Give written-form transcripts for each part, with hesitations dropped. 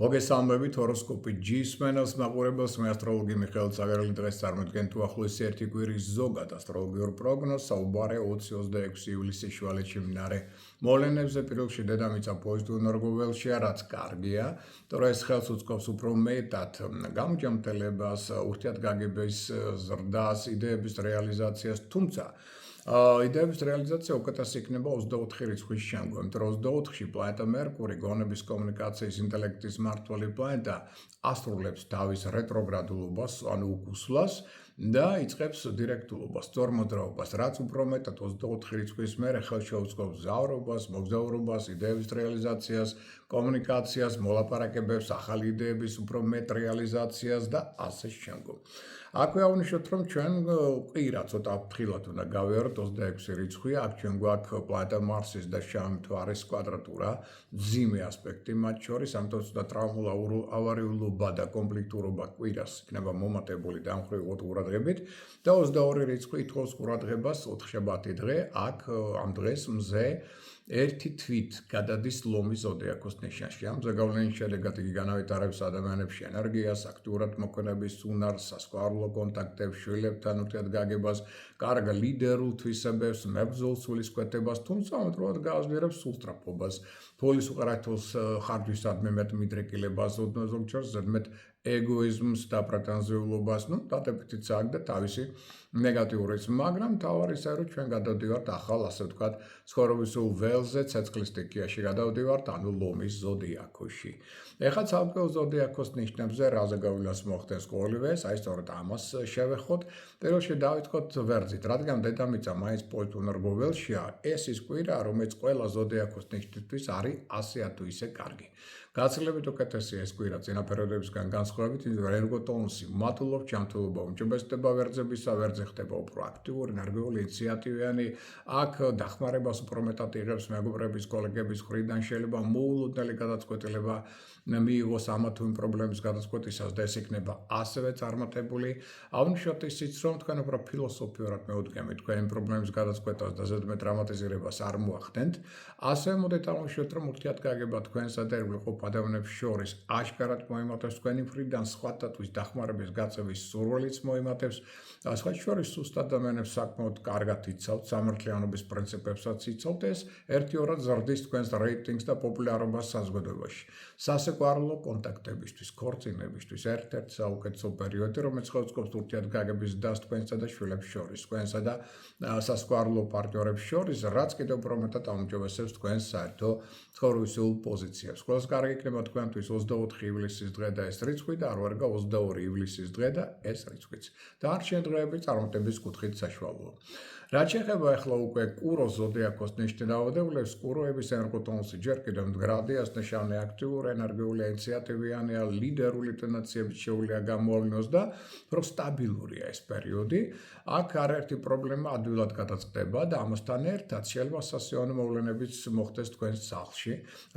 მოგესალმებით ჰოროსკოპი ჯისმენელს მაყურებელს მე ასტროლოგი მიხეილ ცაგერელი დღეს წარმოდგენ თუ ახლოს ერთი კვირის ზოგად ასტროლოგიურ პროგნოზს საუბარი 20-26 ივლისის შუალედში მიმდინარე მოვლენებზე პირველში დედამიწა პოზიტიურ ენერგიულშია რაც კარგია თორე ეს ხელს უწყობს უფრო მეტად გამოჯანმრთელებას ურთიერთგაგების ზრდას იდეების რეალიზაციას თუმცა იდეების რეალიზაცია უკეთესი იქნება 24 რიცხვის შემდგომ, იმიტომ რომ 24-ში პლანეტა მერკური, გონების კომუნიკაციის ინტელექტის მმართველი პლანეტა ასრულებს თავის რეტროგრადულობას, ანუ უკუსლას და იწყებს დირექტულობას, სწორმოძრაობას, რაც უფრო მეტად 24 რიცხვის მერე ხელს შეუწყობს მგზავრობას, მოგზაურობას, იდეების რეალიზაციას, კომუნიკაციას, მოლაპარაკებებს, ახალი იდეების უფრო მეტ რეალიზაციას და ასე შემდგომ. აქვე აღნიშნოთ, რომ ჩვენ კვირა ცოტა ფრთხილად უნდა გავიაროთ 26 რიცხვი, აქ ჩვენ გვაქვს პლანეტა მარსის და შავი მთვარის კვადრატურა, მძიმე ასპექტი მათ შორის, ამიტომ ცოტა ავარიულობა და კონფლიქტურობა კვირას იქნება მომატებული დამხრივ ყურადღებით და 22 რიცხვი ითხოვს ყურადღებას 4-შაბათი დღე, აქ ამ დღეს მზე ერთი თვით გადადის ლომის ზოდიაქოს ნიშანში. ამ ზეგავლენის შედეგად იგი განავითარებს ადამიანებში ენერგიას, აქტიურად მოქმედების უნარს, სასიყვარულო კონტაქტებს, შვილებთან ურთიერთგაგებას, კარგ ლიდერულ თვისებებს, მებრძოლ სულისკვეთებას, თუმცა ამავდროულად გააძლიერებს სულსწრაფობას, ფულის უყარათოს ხარჯვისადმი მეტ მიდრეკილებას, ზოგჯერ ზედმეტ ეგოიზმს და პრეტენზიულობას, დადებითიც აქ და თავისი ნეგატიურიც, მაგრამ მთავარი ისაა, რომ ჩვენ გადავდივართ ახალ, ასე ვთქვათ, ცხოვრებისულ ველზე, ცეცხლის სტიქიაში გადავდივართ, ანუ ლომის ზოდიაქოში. ეხლა ცალკეულ ზოდიაქოს ნიშნებზე რაზე გავლენას მოხდენს ყოველივე, აი სწორედ ამას შევეხოთ. პირველში დავიწყოთ ვერძით, რადგან დედამიწა მაინც პოზიტიურ ენერგიულშია, ეს ის კვირა, რომელიც ყველა ზოდიაქოს ნიშნისთვის არის ასე თუ ისე კარგი. გაცილებით უკეთესია ეს კვირა წინა პერიოდებისგან განსხვავებით, იმიტომ რომ ენერგოტონუსი მატულობს, ჯანმრთელობა უმჯობესდება ვერძებისა, ვერძე ხდება უფრო აქტიური, ენერგიული, ინიციატივიანი, აქ დახმარებას უფრო მეტად იღებს მეგობრების, კოლეგების მხრიდან, შეიძლება მოულოდნელი გადაწყვეტილება მიიღოს ამა თუ იმ პრობლემის გადაწყვეტისას და ეს იქნება ასევე წარმატებული. აღნიშნოთ ისიც, რომ თქვენ უფრო ფილოსოფიურად მეუდგამით თქვენი პრობლემის გადაწყვეტას და ზედმეტ დრამატიზირებას არ მოახდენთ. ასევე მოდით აღნიშნოთ, რომ ურთიერთგაგება თქვენსა და ერთხელ ადამიანებს შორის აშკარად მოიმატებს თქვენი მხრიდან, სხვათათვის დახმარების გაწევის სურვილიც მოიმატებს. სხვა შორის სუსტ ადამიანებს საკმაოდ კარგად იცავთ, სამართლიანობის პრინციპებსაც იცავთ, ეს ერთიორად ზრდის თქვენს რეიტინგს და პოპულარობას საზოგადოებაში. სასიყვარულო კონტაქტებისთვის, ქორწინებისთვის ერთ-ერთი საუკეთესო პერიოდი, რომელიც ხელს ურთიერთგაგების დასს თქვენსა და შვილებს შორის, თქვენსა და სასიყვარულო პარტნიორებს შორის, რაც კიდევ უფრო მეტად აუმჯობესებს თქვენს საერთო ცხოვრებისულ პოზიციებს. ყველას კარგი იქნება თქვენთვის 24 ივლისის დღე და ეს რიცხვი და არ ვარგა 22 ივლისის დღე და ეს რიცხვიც. დანარჩენი დღეები წარმატების კუთხით საშუალოა. რაც შეეხება ახლა უკვე კუროს ზოდიაქოს ნიშნავადებლებს, კუროების ენერგოტონუსი ჯერ კიდევ მდგრადი, ასნაშავნე აქტიური, ენერგიული, ინიციატივიანია, ლიდერული ტენდენციებით შეუძლია გამოავლინოს და რომ სტაბილურია ეს პერიოდი. აქ არაერთი პრობლემა ადვილად გადაწყდება და ამასთან ერთად შეიძლება სასიამოვნო მოვლენებიც მოხდეს თქვენს სახლში,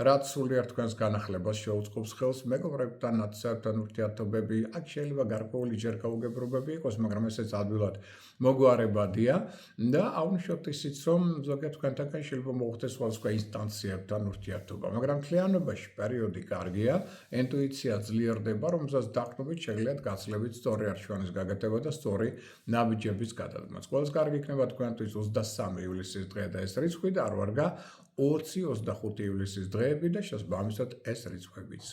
რაც სულიერ თქვენს განახლებას შეუწყობს ხელს, მეგობრებთან, ნათესავებთან ურთიერთობები, აქ შეიძლება გარკვეული ჯერ გაუგებრობები იყოს, მაგრამ ესეც ადვილად მოგვარებადია და აღნიშნოთ ისიც, რომ ზოგიერთ თქვენთაგან შეიძლება მოხდეს სხვადასხვა ინსტანციებთან ურთიერთობა, მაგრამ მთლიანობაში პერიოდი კარგია, ინტუიცია ძლიერდება, რომელსაც დაყრდნობით შეგიძლიათ გაცილებით სწორი არჩევანის გაკეთება და სწორი ნაბიჯების გადადგმაც. ყველას კარგი იქნება თქვენთვის 23 ივლისის დღე და ეს რიცხვი და არ ვარგა 20-25 ივლისის დღეები და შესაბამისად ეს რიცხვებიც.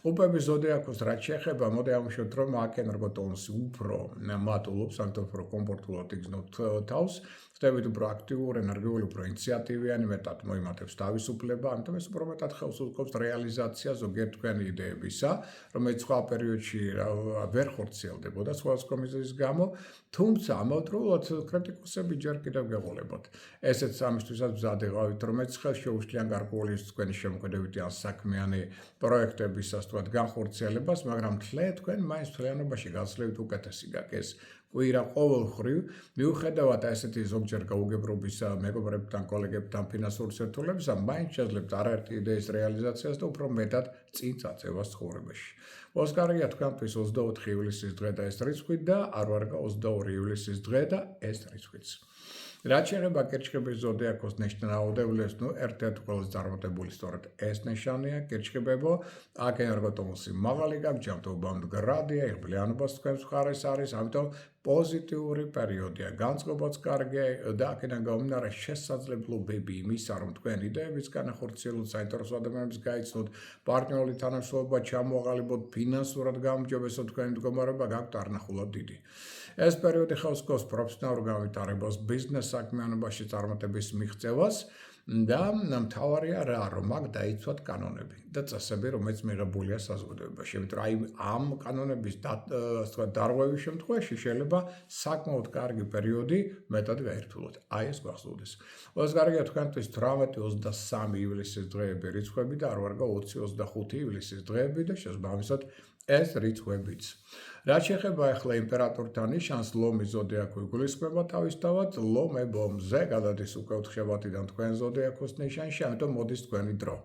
ტყუპების ზოდიაქოს რაც შეეხება, მოდი აღნიშნოთ, რომ აქ ენერგოტონუსი უფრო მატულობს, ამიტომ უფრო კომფორტულად იგრძნობთ თავს, ხდებით უფრო აქტიური, ენერგიული, უფრო ინიციატივიანი, მეტად მოიმატებს თავისუფლება, ამიტომ ეს უფრო მეტად ხელს უწყობს რეალიზაცია ზოგიერთ თქვენი იდეებისა, რომელიც სხვა პერიოდში ვერ ხორციელდებოდა სხვადასხვა მიზეზის გამო, თუმცა ამავდროულად კრიტიკოსები ჯერ კიდევ გეღოლებათ. ესეც ამისთვისაც მზად იყავით, რომელიც ხელს შეუძლიან გარკვეული თქვენი შემოქმედებითი ან საქმიანი პროექტებისას განხორციელებას, მაგრამ თქვენ მაინც მთლიანობაში გაცილებით უკეთესი გაკეს კვირა ყოველხრივ, მიუხედავად ესეთი ზოგჯერ გაუგებრობისა მეგობრებთან, კოლეგებთან, ფინანსური სირთულეებისა, მაინც შეძლებთ არაერთი იდეის რეალიზაციას და უფრო მეტად წინ წაწევას ცხოვრებაში. ყველას კარგია თქვენთვის 24 ივლისის დღე და ეს რიცხვი და არ ვარგა 22 ივლისის დღე და ეს რიცხვიც. რაც შეეხება კირჩხიბის ზოდიაქოს ნიშნაუდებლებს, ერთ-ერთი ყველაზე წარმატებული სწორედ ეს ნიშანია, კირჩხიბებო, აქ ენერგოტონუსი მაღალი გაქვს, ჯანმრთელობა მდგრადია, იღბლიანობას თქვენს მხარეს არის, ამიტომ პოზიტიური პერიოდია, განწყობაც კარგია და აქედან გამომდინარე შესაძლებლობები იმისა, რომ თქვენ იდეების განახორციელოთ, საინტერესო ადამიანებს გაიცნოთ, პარტნიორული თანამშრომლობა ჩამოაყალიბოთ, ფინანსურად გაუმჯობესოთ თქვენი მდგომარეობა, გაქვთ არნახულად დიდი. ეს პერიოდი ხელს სკობს პროფესიონალურ განვითარებას, ბიზნეს საქმიანობაში წარმატების მიღწევას და მთავარია რა, რომ აქ დაიცვათ კანონები და წესები, რომელიც მიღებულია საზოგადოებაში. იმიტომ რომ ამ კანონების დარღვევის შემთხვევაში შეიძლება საკმაოდ კარგი პერიოდი მეტად გაერთულოთ. აი ეს გახსოვდეს. ყველაზე კარგია თქვენთვის 18-23 ივლისის დღეები რიცხვები და არ ვარგა 20-25 ივლისის დღეები და შესაბამისად ეს რიცხვებიც. რაც შეეხება ახლა იმპერატორთა ნიშანს, ლომის ზოდიაქო იგულისხმება თავისთავად ლომებომზე, გადადის უკვე 4-დან თქვენ ზოდიაქოს ნიშანში, ამიტომ მოდის თქვენი დრო.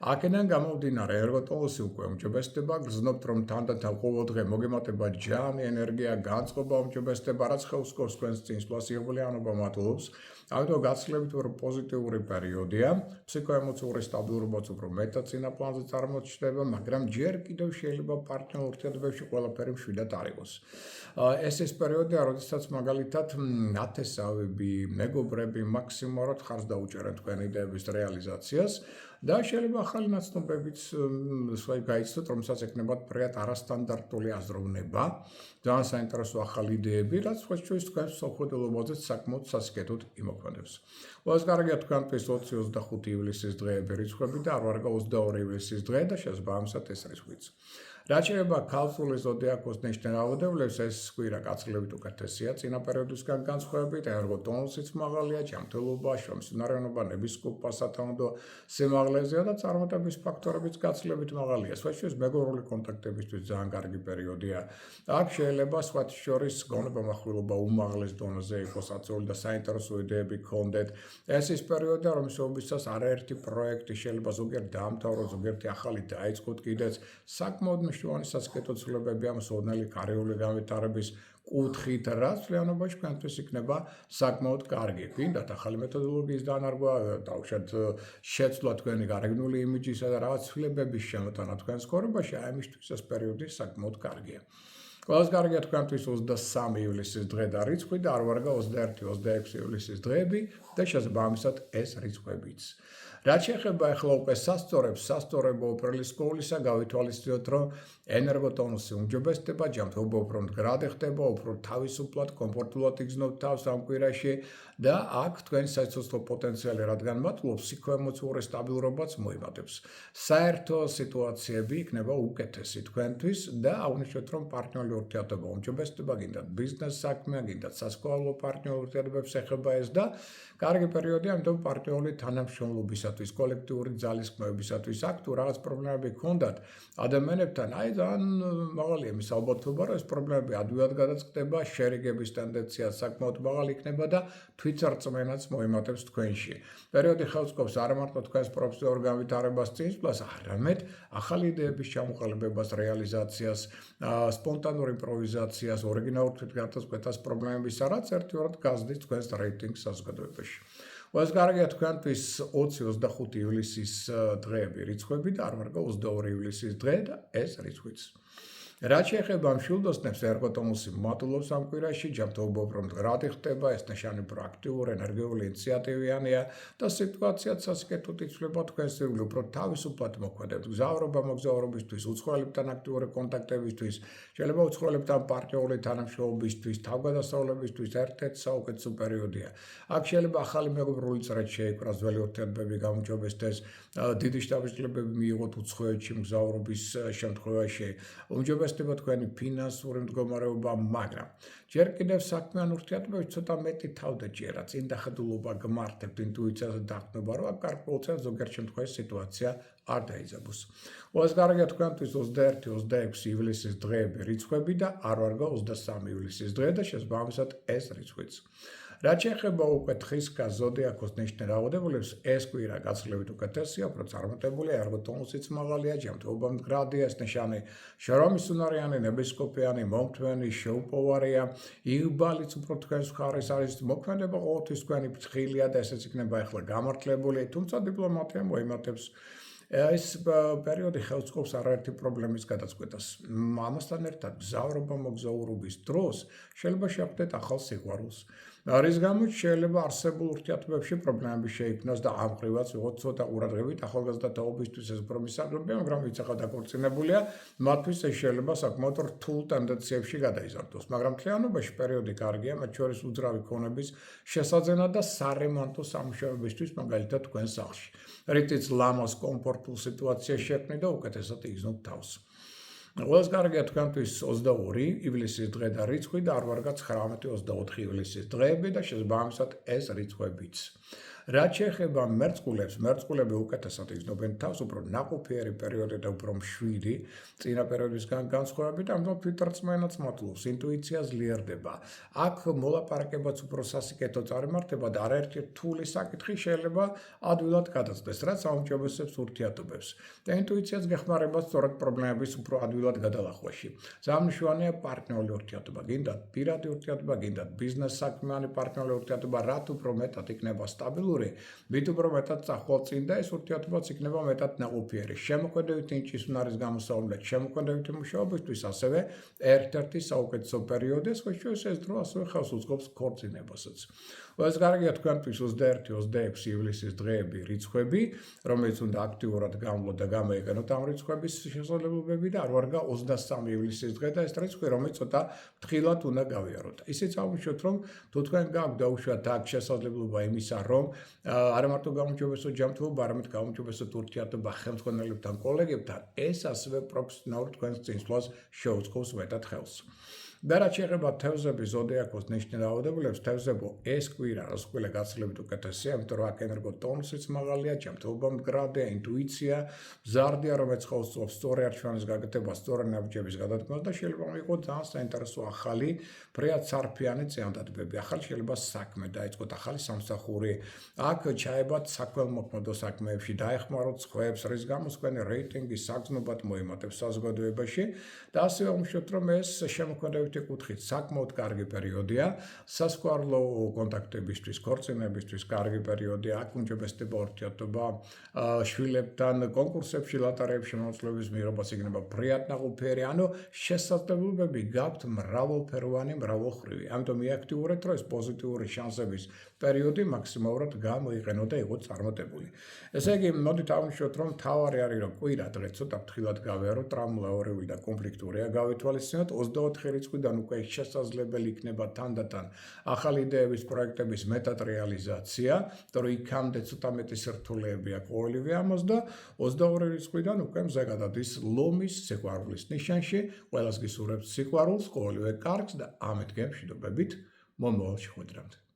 აქედან გამომდინარე, ენერგოტონუსი უკვე უმჯობესდება, გრძნობთ, რომ თანდათან ყოველდღე მოგემატება ჯანი, ენერგია, განწყობა, უმჯობესდება, რაც ხელს სკობს თქვენს წინსვლას, იღბლიანობა მატულობს. ამიტომ გაცილებით უფრო პოზიტიური პერიოდია, ფსიქოემოციური სტაბილურობაც უფრო მეტად წინა პლანზე წარმოჩნდება, მაგრამ ჯერ კიდევ შეიძლება პარტნიორულ ურთიერთობებში ყველაფერი მშვიდად არ იყოს. ეს ის პერიოდია, როდესაც მაგალითად ნათესავები, მეგობრები მაქსიმალურად ხარს დაუჭერენ თქვენი იდეების რეალიზაციას და შეიძლება ახალი ნაცნობებიც გაიცნოთ, რომელსაც ეკნებათ ფრიად არასტანდარტული აზროვნება, ძალიან საინტერესო ახალი იდეები, რაც სხვათა თქვენს მსოფლმხედველობაზე საკმაოდ სასიკეთოდ იმოქმედებს. ყველაზე კარგია თქვენთვის 20-25 ივლისის დღეები რიცხვები და არ ვარგა 22 ივლისის დღე და შესაბამისად ეს რიცხვიც. რაც შეეხება ქალწულის ზოდიაქოს ნიშნაუდებლებს, ეს კვირა გაცილებით უკეთესია წინა პერიოდისგან განსხვავებით, ენერგოტონუსიც მაღალია, ჯანმრთელობა, შრომისუნარიანობა, ნების კუპა სათანადო სიმაღლეზეა და წარმატების ფაქტორებიც გაცილებით მაღალია. სხვათა მეგობრული კონტაქტებისთვის ძალიან კარგი პერიოდია. აქ შეიძლება სხვათა შორის გონება מחვილობა უმაღლეს დონეზე იყოს აწეული და საინტერესო იდეები გქონდეთ. ეს ის პერიოდია, რომელსაც არაერთი პროექტი შეიძლება ზოგიერთ დაამთავროთ, ზოგიერთი ახალი დაიწყოთ კიდეც, საკმაოდ მნიშვნელოვანი სასიკეთო ცვლილებები ამ სოვნელი კარიერული განვითარების კუთხით, რაც realობაში თქვენთვის იქნება საკმაოდ კარგი. გინდათ ახალი მეთოდოლოგიის დანერგვა, დავუშვათ შეცვლა თქვენი გარეგნული იმიჯისა და რაღაც ცვლილებების შემოტანა თქვენს ცხოვრებაში, აი ამისთვის ეს პერიოდი საკმაოდ კარგია. ყველაზე კარგია თქვენთვის 23 ივლისის დღე და რიცხვი და არ ვარგა 21-26 ივლისის დღეები და შესაბამისად ეს რიცხვებიც. რაც შეეხება ახლა უკვე სასწორებო უპირველეს სკოლისა, გავითვალისწინოთ, რომ ენერგოტონუსი უმჯობესდება, ჯანმრთელობა უფრო მდგრადი ხდება, უფრო თავისუფლად, კომფორტულად იგრძნობთ თავს ამ კვირაში და აქ თქვენი საცოცხლო პოტენციალი რადგან მატულობს, ფსიქოემოციური სტაბილურობაც მოიმატებს. საერთო სიტუაციები იქნება უკეთესი თქვენთვის და აღნიშნეთ, რომ პარტნიორული ურთიერთობა უმჯობესდება, გინდათ ბიზნეს საქმე, გინდათ სასკოლო პარტნიორულ ურთიერთობებს ეხება ეს და კარგი პერიოდია, ამიტომ პარტნიორული თანამშრომლობისათვის, კოლექტიური ძალისხმევებისათვის, აქ თუ რაღაც პრობლემები გქონდათ ადამიანებთან, აი ძალიან მაღალია იმის ალბათობა, რომ ეს პრობლემები ადვილად გადაწყდება, შერიგების ტენდენცია საკმაოდ მაღალი იქნება და თვითსარწმენაც მოიმატებს თქვენში. პერიოდი ხელს სკობს არა მარტო თქვენს პროფესიულ განვითარებას წინსვლას, არამედ ახალი იდეების ჩამოყალიბებას, რეალიზაციას, სპონტანურ იმპროვიზაციას, ორიგინალურ თვითგანაწყვეტას პრობლემების რაც ერთგვარად გაზრდის თქვენს რეიტინგს საზოგადოებაში. ყველაზე კარგია თქვენთვის 20-25 ივლისის დღეები რიცხვები და არ ვარგა 22 ივლისის დღე და ეს რიცხვიც. რაც შეეხება მშვილდოსნებს, ენერგოტონუსი მატულობს ამ კვირაში, ჯანმრთელობა უფრო მდგრადი ხდება, ეს ნიშანი პროაქტიული, ენერგიული, ინიციატივიანია და სიტუაციაც სასიკეთოდ იცვლება თქვენს ირგვლივ, უფრო თავისუფლად მოქმედებთ. გზავრობა მოგზაურობისთვის, უცხოელებთან აქტიური კონტაქტებისთვის, შეიძლება უცხოელებთან პარტნიორული თანამშრომლობისთვის, თავგადასავლებისთვის ერთ-ერთი საუკეთესო პერიოდია. აქ შეიძლება ახალი მეგობრული წრეც შეიკვრას, ძველი ურთიერთობები გამოუმჯობესდეს, დიდი შთაბეჭდილებები მიიღოთ უცხოეთში მგზავრობის შემთხვევაში. უმჯობესდება თქვენი ფინანსური მდგომარეობა, მაგრამ ჯერ კიდევ საქმიან ურთიერთობებში ცოტა მეტი თავდაჭერა, წინდახედულობა გმართებთ, ინტუიციაზე დაყრდნობა, რომ კარგ ზოგიერთ შემთხვევაში სიტუაცია არ დაიძაბოს. ყველაზე კარგია თქვენთვის 21-26 ივლისის დღეები რიცხვები და არ ვარგა 23 ივლისის დღე და შესაბამისად ეს რიცხვიც. რაც შეეხება უკეთ ხის ზოდიაქოს ნიშნ რაოდენობას, ეს კვირა გაცილებით უკეთესია, უფრო წარმატებულია, ერგო ტონუსიც მაღალია, ჯანმრთელობა მდგრადია, ეს ნიშანი შრომის უნარიანი, ნებისყოფიანი, მომთვენი, შეუპოვარია, იღბალიც უფრო თქვენს მხარეს არის, მოქმედება ყოველთვის თქვენი ფრთხილია და ესეც იქნება ახლა გამართლებული, თუმცა დიპლომატია მოიმატებს ეს პერიოდი ხელს უწყობს არაერთი პრობლემის გადაწყვეტას. ამასთან ერთად, გზავრობა მოგზაურობის დროს შეიძლება შეხვდეთ ახალ სიყვარულს. რის გამოც შეიძლება არსებულ ურთიერთობებში პრობლემები შეიქმნას და ამ მხრივაც ვიღოთ ცოტა ყურადღებით ახალგაზრდა თაობისთვის ეს უფრო მისაღებია, მაგრამ ვინც ახლა დაქორწინებულია, მათთვის ეს შეიძლება საკმაოდ რთულ ტენდენციებში გადაიზარდოს. მაგრამ მთლიანობაში პერიოდი კარგია, მათ შორის უძრავი ქონების შესაძენა და სარემონტო სამუშაოებისთვის, მაგალითად თქვენ სახლში. რითიც ლამაზ კომფორტულ სიტუაციაში შექმნით და უკეთესად იგრძნობთ თავს. ყველას კარგია თქვენთვის 22 ივლისის დღე და რიცხვი და არ ვარ 19-24 ივლისის დღეები და შესაბამისად ეს რიცხვებიც. რაც შეეხება მერწყულები უკეთესად იგრძნობენ თავს, უფრო ნაყოფიერი პერიოდი და უფრო მშვიდი წინა პერიოდისგან განსხვავებით, ამიტომ თვითრწმენაც მატლობს, ინტუიცია ძლიერდება. აქ მოლაპარაკებაც უფრო სასიკეთო წარიმართება და არაერთი რთული საკითხი შეიძლება ადვილად გადაწყვეტს, რაც აუმჯობესებს ურთიერთობებს. და ინტუიციაც გეხმარება სწორედ პრობლემების უფრო ადვილად გადალახვაში. სამნიშვანია პარტნიორული ურთიერთობა, გინდათ პირადი ურთიერთობა, გინდათ ბიზნეს საქმიანი პარტნიორული ურთიერთობა, რაც უფრო მეტად იქნება სტაბილური, მით უფრო მეტად წახვალწინ და ეს ურთიერთობაც იქნება მეტად ნაყოფიერი. შემოქმედებით ნიჭის უნარის გამოსავლად, შემოქმედებითი მუშაობისთვის ასევე ერთ-ერთი საუკეთესო პერიოდია, სხვაშორის ეს დრო ასევე ხელს უწყობს ქორწინებასაც. ყველას კარგია თქვენთვის 21-26 ივლისის დღეები რიცხვები, რომელიც უნდა აქტიურად გამვლოთ და გამოიყენოთ ამ რიცხვების შესაძლებლობები და არ ვარგა 23 ივლისის დღე და ეს რიცხვი, რომელიც ცოტა ფრთხილად უნდა გავიაროთ. ისიც აღვნიშნოთ, რომ თუ თქვენ გაქვთ დაუშვათ აქ შესაძლებლობა იმისა, რომ არა მარტო გაუმჯობესო ჯანმრთელობა, არამედ გაუმჯობესოთ ურთიერთობა ხელმძღვანელებთან, კოლეგებთან, ეს ასევე პროფესიონალურ თქვენს წინსვლას შეუწყობს მეტად ხელს. და რაც შეეხება თევზების ზოდიაქოს ნიშნ რაოდენობას, თევზებო ეს კვირა გაცილებით უკეთესია, იმიტომ რომ აქ ენერგო ტონუსიც მაღალია, ჯანმრთელობა მდგრადია, ინტუიცია მზარდია, რომელიც ხელს უწყობს სწორი არჩევანის გაკეთებას, სწორი ნაბიჯების გადადგმას და შეიძლება მიიღოთ ძალიან საინტერესო ახალი ფრიად სარფიანი წინადადებები. ახალი შეიძლება საქმე დაიწყოთ, ახალი სამსახური, აქ ჩაებათ საქველმოქმედო საქმეებში, დაეხმაროთ სხვებს, რის გამოც თქვენი რეიტინგი საგრძნობად მოიმატებს საზოგადოებაში და ასევე აღვნიშნოთ, რომ ეს შემოქმედებითი კუთხით საკმაოდ კარგი პერიოდია, სასქვალო კონტაქტებისთვის, ქორწინებისთვის კარგი პერიოდია, აქ უმჯობესდება ურთიერთობა შვილებთან, კონკურსებში, ლატარიებში მონაწილეობის მიღებას იქნება ფრიად ნაყოფიერი, ანუ შესაძლებლობები გაქვთ მრავალფეროვანი, მრავალხრივი. ამიტომ მიაქტიურეთ, რომ ეს პოზიტიური შანსების პერიოდი მაქსიმალურად გამოიყენოთ და იყოთ წარმატებული. ესე იგი, მოდით აღვნიშნოთ, რომ მთავარი არის, რომ კვირა დღე ცოტა ფრთხილად გავიაროთ, ტრამლაურიული და კონფლიქტურია გავითვალისწინოთ, 24 რიცხვიდან უკვე შესაძლებელი იქნება თანდათან ახალი იდეების, პროექტების მეტად რეალიზაცია, იმიტომ რომ იქამდე ცოტა მეტი სირთულეები აქვს ყოველივე ამას და 22 რიცხვიდან უკვე მზე გადადის ლომის სიყვარულის ნიშანში, ყველას გისურვებთ სიყვარულს, ყოველივე კარგს და ამეთ გემშვიდობებით მომავალ შეხვედრამდე.